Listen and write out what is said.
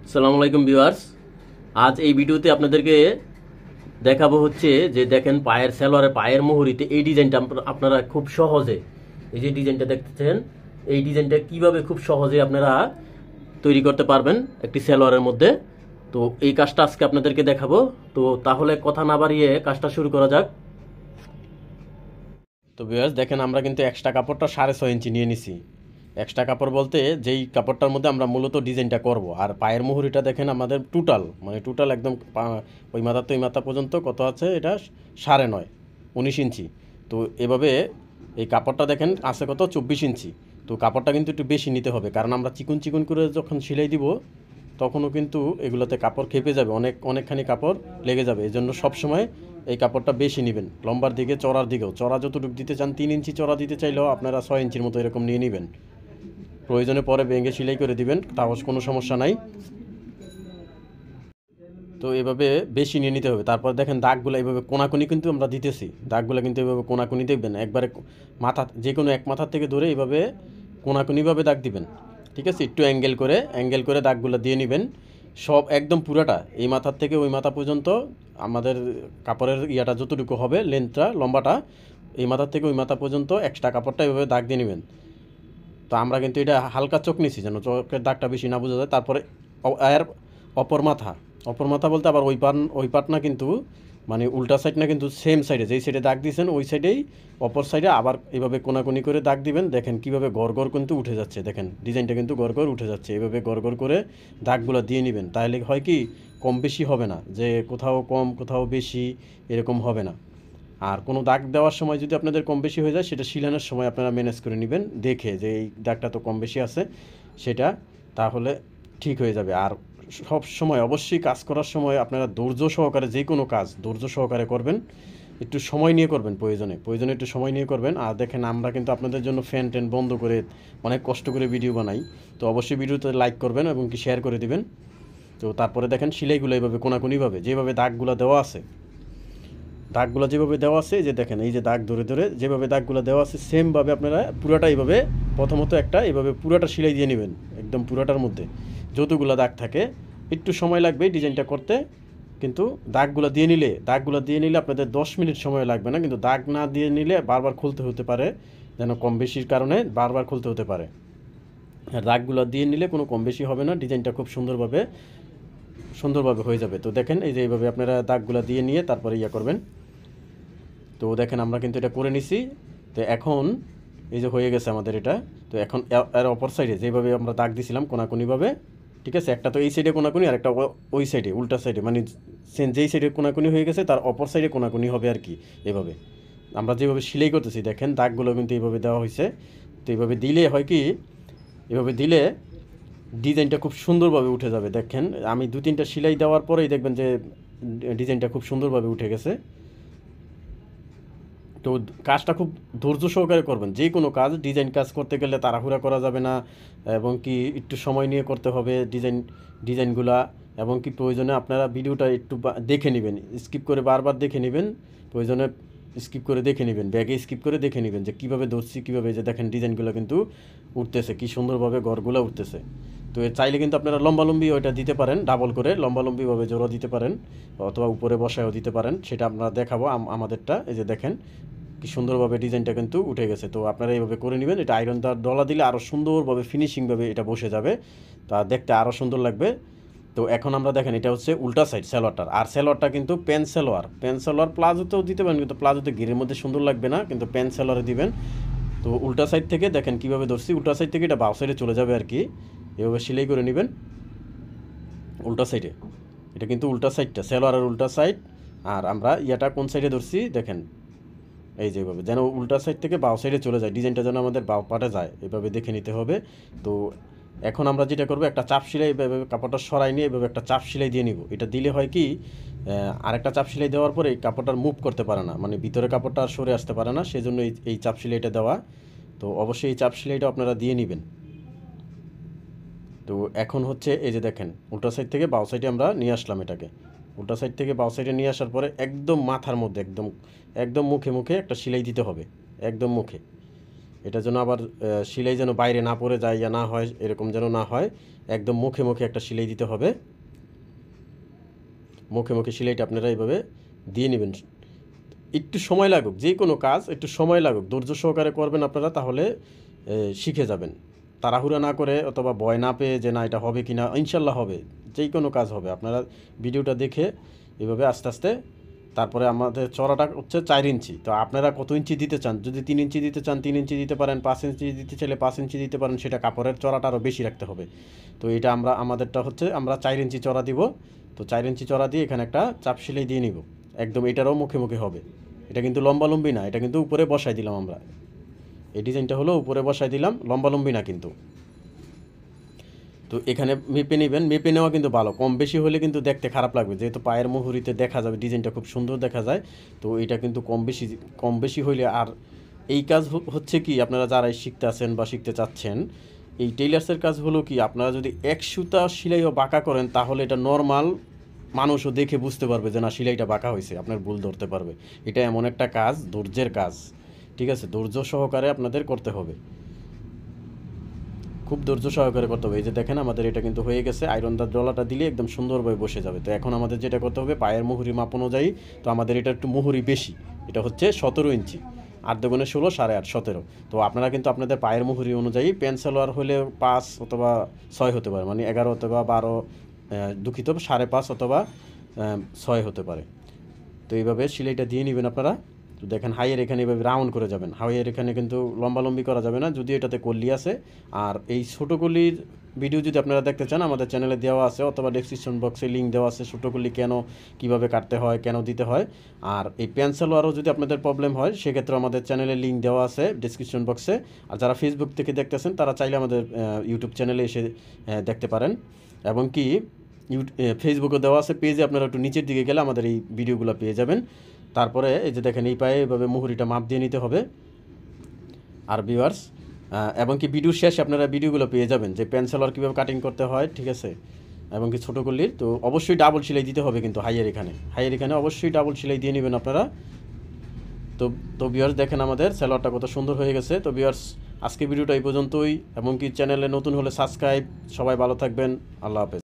আসসালামু আলাইকুম ভিউয়ার্স। আজ এই ভিডিওতে আপনাদেরকে দেখাবো হচ্ছে যে দেখেন পায়ের সালোয়ারের পায়ের মুহুরিতে এই ডিজাইনটা আপনারা খুব সহজে, এই যে ডিজাইনটা দেখতেছেন, এই ডিজাইনটা কিভাবে খুব সহজে আপনারা তৈরি করতে পারবেন একটি সালোয়ারের মধ্যে। তো এই কাজটা আজকে আপনাদেরকে দেখাবো। তো তাহলে কথা না বাড়িয়ে কাজটা শুরু করা যাক। তো ভিউয়ার্স দেখেন, আমরা কিন্তু এক্সট্রা কাপড়টা 6.5 ইঞ্চি নিয়ে নিছি। এক্সট্রা কাপড় বলতে যেই কাপড়টার মধ্যে আমরা মূলত ডিজাইনটা করব। আর পায়ের মুহুরিটা দেখেন আমাদের টোটাল একদম ওই মাথা তো ওই মাথা পর্যন্ত কত আছে, এটা 9.5 19 ইঞ্চি। তো এভাবে এই কাপড়টা দেখেন আছে কত 24 ইঞ্চি। তো কাপড়টা কিন্তু একটু বেশি নিতে হবে, কারণ আমরা চিকন চিকন করে যখন সেলাই দিব তখনও কিন্তু এগুলোতে কাপড় খেপে যাবে, অনেকখানি কাপড় লেগে যাবে। এই জন্য সবসময় এই কাপড়টা বেশি নেবেন, লম্বার দিকে চড়ার দিকেও। চড়া যতটুকু দিতে চান, 3 ইঞ্চি চড়া দিতে চাইলেও আপনারা 6 ইঞ্চির মতো এরকম নিয়ে নেবেন। প্রয়োজনে পরে ভেঙে সেলাই করে দিবেন, তাও কোনো সমস্যা নাই। তো এভাবে বেশি নিয়ে নিতে হবে। তারপর দেখেন দাগগুলো এইভাবে কোনাকুনি কিন্তু আমরা দিতেছি, দাগগুলো কিন্তু এভাবে কোনাকুনি দেখবেন, একবারে মাথা যে কোনো এক মাথার থেকে ধরে এইভাবে কোনাকুনিভাবে দাগ দিবেন। ঠিক আছে, একটু অ্যাঙ্গেল করে দাগগুলো দিয়ে নেবেন সব একদম পুরাটা, এই মাথার থেকে ওই মাথা পর্যন্ত। আমাদের কাপড়ের ইয়াটা যতটুকু হবে, লেন্থটা লম্বাটা, এই মাথার থেকে ওই মাথা পর্যন্ত এক্সট্রা কাপড়টা এইভাবে দাগ দিয়ে নেবেন। তো আমরা কিন্তু এটা হালকা চোখ নিছি যেন চোখের দাগটা বেশি না বোঝা যায়। তারপরে এর অপর মাথা বলতে আবার ওই পাট না কিন্তু, মানে উল্টা সাইড না কিন্তু, সেম সাইডে যেই সাইডে দাগ দিয়েছেন ওই সাইডেই অপর সাইডে আবার এইভাবে কোনাকুনি করে দাগ দিবেন। দেখেন কীভাবে গড় কিন্তু উঠে যাচ্ছে, দেখেন ডিজাইনটা কিন্তু গড় উঠে যাচ্ছে। এইভাবে গড় করে দাগগুলো দিয়ে নেবেন, তাহলে হয় কি কম বেশি হবে না, যে কোথাও কম কোথাও বেশি এরকম হবে না। আর কোনো দাগ দেওয়ার সময় যদি আপনাদের কম বেশি হয়ে যায়, সেটা সিলানোর সময় আপনারা ম্যানেজ করে নেবেন, দেখে যে এই দাগটা তো কম বেশি আছে, সেটা তাহলে ঠিক হয়ে যাবে। আর সব সময় অবশ্যই কাজ করার সময় আপনারা ধৈর্য সহকারে, যে কোনো কাজ ধৈর্য সহকারে করবেন, একটু সময় নিয়ে করবেন, প্রয়োজনে একটু সময় নিয়ে করবেন। আর দেখেন আমরা কিন্তু আপনাদের জন্য ফ্যান ট্যান বন্ধ করে অনেক কষ্ট করে ভিডিও বানাই। তো অবশ্যই ভিডিওতে লাইক করবেন এবং কি শেয়ার করে দিবেন। তো তারপরে দেখেন সেলাইগুলো এইভাবে কোনাকুনিভাবে যেভাবে দাগগুলো দেওয়া আছে, যে দেখেন এই যে দাগ ধরে যেভাবে দাগগুলো দেওয়া আছে, সেমভাবে আপনারা পুরোটা এইভাবে প্রথমত একটা এইভাবে পুরোটা সেলাই দিয়ে নেবেন, একদম পুরোটার মধ্যে যতগুলো দাগ থাকে। একটু সময় লাগবে ডিজাইনটা করতে, কিন্তু দাগগুলো দিয়ে নিলে আপনাদের 10 মিনিট সময় লাগবে না। কিন্তু দাগ না দিয়ে নিলে বারবার খুলতে হতে পারে, যেন কম বেশির কারণে বারবার খুলতে হতে পারে। আর দাগগুলো দিয়ে নিলে কোনো কম বেশি হবে না, ডিজাইনটা খুব সুন্দরভাবে হয়ে যাবে। তো দেখেন এই যে এইভাবে আপনারা দাগগুলো দিয়ে নিয়ে তারপরে করবেন। তো দেখেন আমরা কিন্তু এটা করে নিছি। তো এখন এই যে হয়ে গেছে আমাদের এটা। তো এখন এর অপর সাইডে যেভাবে আমরা দাগ দিছিলাম কোনাকুনিভাবে, ঠিক আছে, একটা তো এই সাইডে কোনাকুনি আর একটা ওই সাইডে উল্টা সাইডে, মানে যেই সাইডে কোনাকুনি হয়ে গেছে তার অপর সাইডে কোনাকুনি হবে আর কি। এভাবে আমরা যেভাবে সেলাই করতেছি দেখেন দাগগুলো কিন্তু এইভাবে দেওয়া হয়েছে। তো এইভাবে দিলে হয় কি, এভাবে দিলে ডিজাইনটা খুব সুন্দরভাবে উঠে যাবে। দেখেন আমি 2-3টা সেলাই দেওয়ার পরেই দেখবেন যে ডিজাইনটা খুব সুন্দরভাবে উঠে গেছে। তো কাজটা খুব ধৈর্য সহকারে করবেন, যে কোনো কাজ, ডিজাইন কাজ করতে গেলে তাড়াহুড়া করা যাবে না, এবং কি একটু সময় নিয়ে করতে হবে ডিজাইনগুলা। এবং কি প্রয়োজনে আপনারা ভিডিওটা একটু দেখে নেবেন, স্কিপ করে বারবার দেখে নেবেন, প্রয়োজনে স্কিপ করে দেখে নেবেন, ব্যাগে স্কিপ করে দেখে নেবেন যে কীভাবে ধরছি, কীভাবে যে দেখেন ডিজাইনগুলো কিন্তু উঠতেছে, কী সুন্দরভাবে গড়গুলো উঠতেছে। তো চাইলে কিন্তু আপনারা লম্বালম্বি ওইটা দিতে পারেন, ডাবল করে লম্বালম্বিভাবে জোড়া দিতে পারেন, অথবা উপরে বসায়ও দিতে পারেন, সেটা আপনারা দেখাবো। আমাদেরটা এই যে দেখেন কি সুন্দরভাবে ডিজাইনটা কিন্তু উঠে গেছে। তো আপনারা এইভাবে করে নেবেন। এটা আয়রন তার ডলা দিলে আরও সুন্দরভাবে ফিনিশিংভাবে এটা বসে যাবে, তা দেখতে আরও সুন্দর লাগবে। তো এখন আমরা দেখেন এটা হচ্ছে উল্টা সাইড সালোয়ারটার, আর সালোয়ারটা কিন্তু প্যান্ট সালোয়ার প্লাজোতেও দিতে পারেন, কিন্তু প্লাজোতে ঘিরের মধ্যে সুন্দর লাগবে না, কিন্তু প্যান্ট সালোয়ারে দিবেন। তো উল্টা সাইড থেকে দেখেন কীভাবে ধরছি, উল্টা সাইড থেকে এটা বাউ সাইডে চলে যাবে আর কি। এভাবে সেলাই করে নেবেন উল্টা সাইডে। এটা কিন্তু উল্টা সাইডটা সালোয়ারের উল্টা সাইড। আর আমরা ইয়াটা কোন সাইডে ধরছি দেখেন, এই যেভাবে যেন উল্টা সাইড থেকে বাউ সাইডে চলে যায়, ডিজাইনটা যেন আমাদের বাউ পাটে যায়, এভাবে দেখে নিতে হবে। তো এখন আমরা যেটা করবো, একটা চাপ সেলাই, এভাবে কাপড়টা সরাই নিয়ে এভাবে একটা চাপ সেলাই দিয়ে নিব। এটা দিলে হয় কি, আরেকটা চাপ সেলাই দেওয়ার পরে এই কাপড়টার মুভ করতে পারে না, মানে ভিতরে কাপড়টা আর সরে আসতে পারে না, সেজন্য এই চাপ সেলাইটা দেওয়া। তো অবশ্যই এই চাপ সেলাইটা আপনারা দিয়ে নেবেন। তো এখন হচ্ছে এই যে দেখেন উল্টা সাইড থেকে বাউ সাইডে আমরা নিয়ে আসলাম এটাকে, উল্টা সাইড থেকে বাউ সাইডে নিয়ে আসার পরে একদম মাথার মধ্যে একদম মুখে একটা সেলাই দিতে হবে, একদম মুখে। এটা যেন আবার সেলাই যেন বাইরে না পড়ে যায় ইয়া না হয়, এরকম যেন না হয়। একদম মুখে মুখে একটা সেলাই দিতে হবে, মুখে মুখে সেলাইটা আপনারা এইভাবে দিয়ে নেবেন। একটু সময় লাগুক, যে কোনো কাজ একটু সময় লাগুক, ধৈর্য সহকারে করবেন আপনারা, তাহলে শিখে যাবেন। তাড়াহুড়া না করে অথবা ভয় না পেয়ে যে না এটা হবে কি না, ইনশাল্লাহ হবে, যেই কোনো কাজ হবে। আপনারা ভিডিওটা দেখে এভাবে আস্তে আস্তে, তারপরে আমাদের চড়াটা হচ্ছে 4 ইঞ্চি। তো আপনারা কত ইঞ্চি দিতে চান, যদি 3 ইঞ্চি দিতে চান 3 ইঞ্চি দিতে পারেন, 5 ইঞ্চি দিতে চাইলে 5 ইঞ্চি দিতে পারেন, সেটা কাপড়ের চড়াটা আরও বেশি রাখতে হবে। তো এটা আমাদেরটা হচ্ছে আমরা 4 ইঞ্চি চড়া দিব। তো 4 ইঞ্চি চড়া দিয়ে এখানে একটা চাপ সেলাই দিয়ে নিব, একদম এটারও মুখে মুখে হবে। এটা কিন্তু লম্বালম্বি না, এটা কিন্তু উপরে বসাই দিলাম আমরা, এই ডিজাইনটা হলো উপরে বসাই দিলাম, লম্বালম্বি না কিন্তু। তো এখানে মেপে নেবেন, মেপে নেওয়া কিন্তু ভালো, কম বেশি হলে কিন্তু দেখতে খারাপ লাগবে, যেহেতু পায়ের মুহুরিতে দেখা যাবে ডিজাইনটা খুব সুন্দর দেখা যায়। তো এটা কিন্তু কম বেশি হইলে, আর এই কাজ হচ্ছে কি, আপনারা যারাই শিখতে আছেন বা শিখতে চাচ্ছেন, এই টেইলার্সের কাজ হলো কি, আপনারা যদি 1 সুতা সেলাইও বাঁকা করেন, তাহলে এটা নর্মাল মানুষও দেখে বুঝতে পারবে যে না সেলাইটা বাঁকা হয়েছে, আপনার ভুল ধরতে পারবে। এটা এমন একটা কাজ, ধৈর্যের কাজ, ঠিক আছে, ধৈর্য সহকারে আপনাদের করতে হবে, খুব ধৈর্য সহকারে করতে হবে। এই যে দেখেন আমাদের এটা কিন্তু হয়ে গেছে, আয়রনদার ডলাটা দিলে একদম সুন্দরভাবে বসে যাবে। তো এখন আমাদের যেটা করতে হবে, পায়ের মুহুরি মাপ অনুযায়ী, তো আমাদের এটা একটু মুহুরি বেশি, এটা হচ্ছে 17 ইঞ্চি, 8 দুগুণে 16, 8.5, 17। তো আপনারা কিন্তু আপনাদের পায়ের মুহুরি অনুযায়ী, প্যান্ট সালোয়ার হলে 5 অথবা 6 হতে পারে, মানে 11 অথবা 12, দুঃখিত 5.5 অথবা 6 হতে পারে। তো এইভাবে সেলাইটা দিয়ে নেবেন আপনারা। তো দেখেন হাইয়ের এখানে এভাবে রাউন্ড করে যাবেন, হাইয়ের এখানে কিন্তু লম্বালম্বি করা যাবে না, যদি এটাতে কলি আছে। আর এই ছোটো কলির ভিডিও যদি আপনারা দেখতে চান, আমাদের চ্যানেলে দেওয়া আছে, অথবা ডেসক্রিপশন বক্সে লিঙ্ক দেওয়া আছে, ছোটো কলি কেন, কীভাবে কাটতে হয়, কেন দিতে হয়। আর এই পেন্সিলও আরও যদি আপনাদের প্রবলেম হয়, সেক্ষেত্রে আমাদের চ্যানেলে লিঙ্ক দেওয়া আছে ডেসক্রিপশন বক্সে। আর যারা ফেসবুক থেকে দেখতেছেন, তারা চাইলে আমাদের ইউটিউব চ্যানেলে এসে দেখতে পারেন। এবং কি ফেসবুকে দেওয়া আছে পেজে, আপনারা একটু নিচের দিকে গেলে আমাদের এই ভিডিওগুলো পেয়ে যাবেন। তারপরে এই যে দেখেন, এই পায়ে এভাবে মুহুরিটা মাপ দিয়ে নিতে হবে। আর ভিউয়ার্স, এবং কি ভিডিওর শেষে আপনারা ভিডিওগুলো পেয়ে যাবেন যে প্যান্ট সালোয়ার কীভাবে কাটিং করতে হয়, ঠিক আছে, এবং কি ছোটো কলির। তো অবশ্যই ডাবল সেলাই দিতে হবে কিন্তু হাইয়ের এখানে অবশ্যই ডাবল সেলাই দিয়ে নেবেন আপনারা। তো ভিউয়ার্স দেখেন আমাদের সালোয়ারটা কত সুন্দর হয়ে গেছে। তো ভিউয়ার্স, আজকে ভিডিওটা এই পর্যন্তই, এবং কি চ্যানেলে নতুন হলে সাবস্ক্রাইব। সবাই ভালো থাকবেন, আল্লাহ হাফেজ।